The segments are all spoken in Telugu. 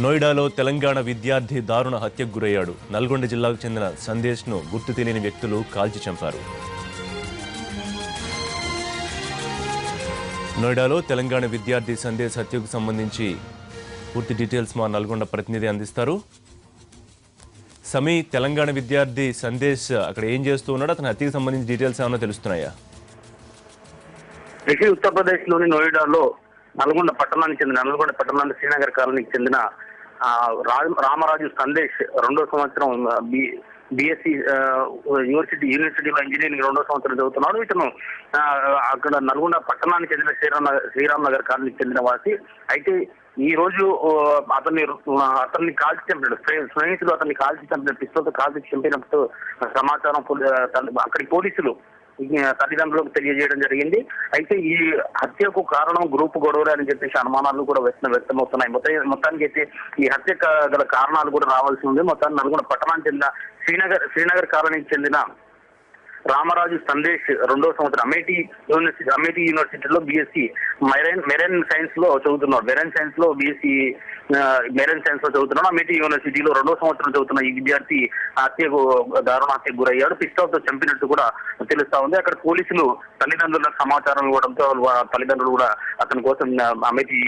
నోయిడాలో తెలంగాణ విద్యార్థి దారుణ హత్యకు గురయ్యాడు. నల్గొండ జిల్లాకు చెందిన సందేశ్ను గుర్తు తెలియని వ్యక్తులు కాల్చి చంపారు. నోయిడాలో తెలంగాణ విద్యార్థి సందేశ్ హత్యకు సంబంధించి పూర్తి డీటెయిల్స్ మా నల్గొండ ప్రతినిధి అందిస్తారు. సమీ, తెలంగాణ విద్యార్థి సందేశ్ అక్కడ ఏం చేస్తూ ఉన్నాడు, అతని హత్యకు సంబంధించి డీటెయిల్స్ ఏమైనా తెలుస్తున్నాయా? ఉత్తరప్రదేశ్ లోని నోయిడాలో నల్గొండ పట్టణానికి శ్రీనగర్ కాలనీకి చెందిన రామరాజు సందేశ్ 2వ సంవత్సరం బిఎస్సి యూనివర్సిటీలో ఇంజనీరింగ్ 2వ సంవత్సరం చదువుతున్నాడు. ఇతను అక్కడ నల్గొండ పట్టణానికి చెందిన శ్రీరామ్ నగర్ కాలనీకి చెందిన వాసి. అయితే ఈ రోజు అతన్ని కాల్చి చంపాడు. స్నేహితులు అతన్ని కాల్చి చంపాడు, పిస్తోల్తో కాల్చి చంపినట్టు సమాచారం అక్కడి పోలీసులు తల్లిదండ్రులకు తెలియజేయడం జరిగింది. అయితే ఈ హత్యకు కారణం గ్రూప్ గొడవలు అని చెప్పేసి అనుమానాలు కూడా వ్యక్తమవుతున్నాయి. మొత్తానికి అయితే ఈ హత్య గల కారణాలు కూడా రావాల్సి ఉంది. మొత్తాన్ని నల్గొండ పట్టణానికి చెందిన శ్రీనగర్ కాలనీకి చెందిన రామరాజు సందేశ్ 2వ సంవత్సరం అమేఠీ యూనివర్సిటీలో బిఎస్సి మెరైన్ సైన్స్ లో చదువుతున్నాడు. మెరైన్ సైన్స్ లో చదువుతున్నాడు. అమేఠీ యూనివర్సిటీలో 2వ సంవత్సరం చదువుతున్న ఈ విద్యార్థి దారుణ హత్యకు గురయ్యాడు. పిస్టల్తో చంపినట్టు కూడా తెలుస్తా ఉంది. అక్కడ పోలీసులు తల్లిదండ్రులకు సమాచారం ఇవ్వడంతో తల్లిదండ్రులు కూడా అతని కోసం అమేఠీ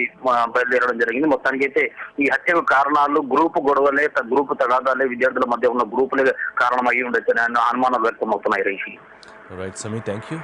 బయలుదేరడం జరిగింది. మొత్తానికి అయితే ఈ హత్యకు కారణాలు గ్రూప్ గొడవలే, గ్రూప్ తగాదాలే, విద్యార్థుల మధ్య ఉన్న గ్రూపులే కారణం అయ్యి ఉండొచ్చని అనుమానాలు వ్యక్తమవుతున్నాయి. All right, Sami, thank you.